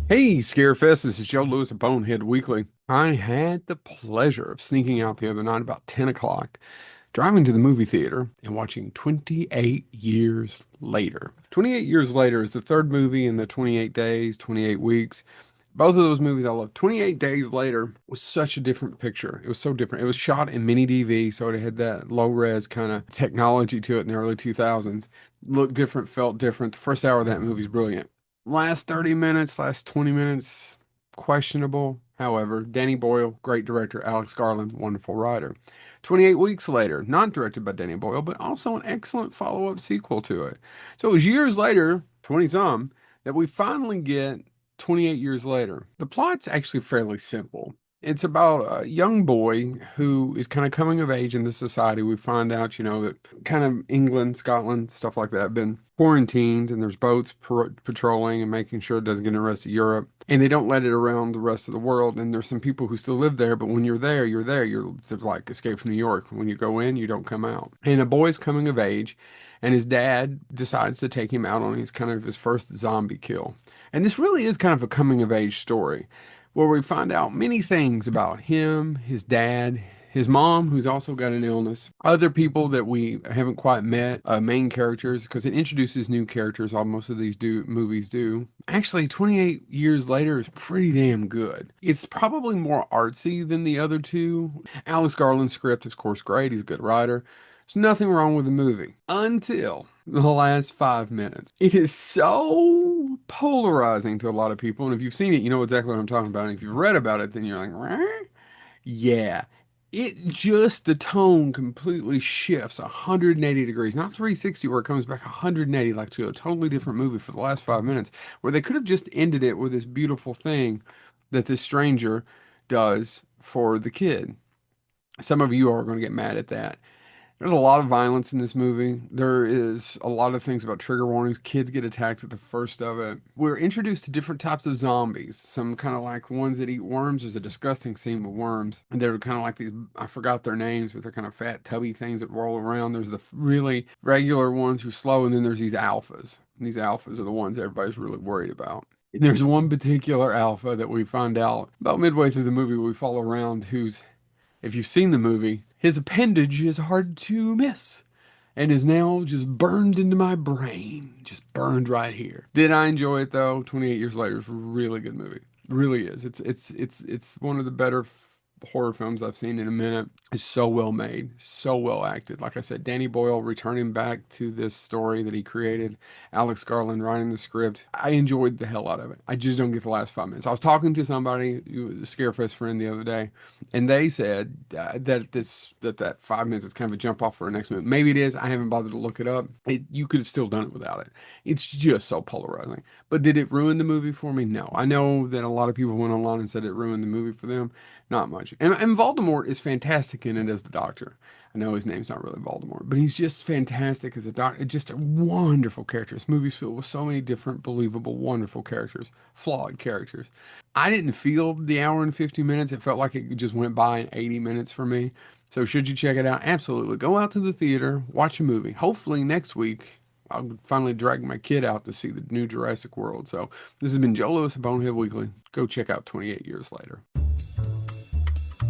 Hey, Scarefest, this is Joe Lewis of Bonehead Weekly. I had the pleasure of sneaking out the other night about 10 o'clock, driving to the movie theater and watching 28 Years Later. 28 Years Later is the third movie in the 28 days, 28 weeks. Both of those movies I love. 28 Days Later was such a different picture. It was so different. It was shot in mini DV, so it had that low res kind of technology to it in the early 2000s. Looked different, felt different. The first hour of that movie is brilliant. Last 30 minutes, last 20 minutes, questionable. However, Danny Boyle, great director. Alex Garland, wonderful writer. 28 Weeks Later, not directed by Danny Boyle, but also an excellent follow-up sequel to it. So it was years later, 20 some, that we finally get 28 years later. The plot's actually fairly simple. It's about a young boy who is kind of coming of age in this society. We find out, that kind of England, Scotland, stuff like that have been quarantined, and there's boats patrolling and making sure it doesn't get in the rest of Europe. And they don't let it around the rest of the world. And there's some people who still live there, but when you're there, you're there. You're like Escape from New York. When you go in, you don't come out. And a boy's coming of age, and his dad decides to take him out on his first zombie kill. And this really is kind of a coming of age story where we find out many things about him, his dad, his mom, who's also got an illness, other people that we haven't quite met, main characters, because it introduces new characters. All most of these movies do. Actually, 28 years later is pretty damn good. It's probably more artsy than the other two. Alex Garland's script, of course, great. He's a good writer. There's nothing wrong with the movie until the last 5 minutes. It is so polarizing to a lot of people. And if you've seen it, you know exactly what I'm talking about. And if you've read about it, then you're like, "Rah?" Yeah. It just, the tone completely shifts 180 degrees, not 360 where it comes back 180 like to a totally different movie for the last 5 minutes, where they could have just ended it with this beautiful thing that this stranger does for the kid. Some of you are going to get mad at that. There's a lot of violence in this movie. There is a lot of things about trigger warnings. Kids get attacked at the first of it. We're introduced to different types of zombies. Some kind of like the ones that eat worms. There's a disgusting scene with worms. And they're kind of like these, I forgot their names, but they're kind of fat, tubby things that roll around. There's the really regular ones who are slow, and then there's these alphas. And these alphas are the ones everybody's really worried about. And there's one particular alpha that we find out about midway through the movie we follow around who's, if you've seen the movie, his appendage is hard to miss and is now just burned into my brain. Just burned right here. Did I enjoy it though? 28 Years Later is a really good movie. Really is. It's one of the better horror films I've seen in a minute. It's so well made, so well acted. Like I said, Danny Boyle returning back to this story that he created, Alex Garland writing the script. I enjoyed the hell out of it. I just don't get the last 5 minutes. I was talking to somebody, a Scarefest friend the other day, and they said that 5 minutes is kind of a jump off for a next movie. Maybe it is. I haven't bothered to look it up. You could have still done it without it. It's just so polarizing. But did it ruin the movie for me? No. I know that a lot of people went online and said it ruined the movie for them. Not much. And Voldemort is fantastic in it as the Doctor. I know his name's not really Voldemort, but he's just fantastic as a doctor. Just a wonderful character. This movie's filled with so many different, believable, wonderful characters, flawed characters. I didn't feel the hour and 50 minutes. It felt like it just went by in 80 minutes for me. So should you check it out? Absolutely. Go out to the theater, watch a movie. Hopefully next week I'll finally drag my kid out to see the new Jurassic World. So this has been Joe Lewis of Bonehead Weekly. Go check out 28 Years Later.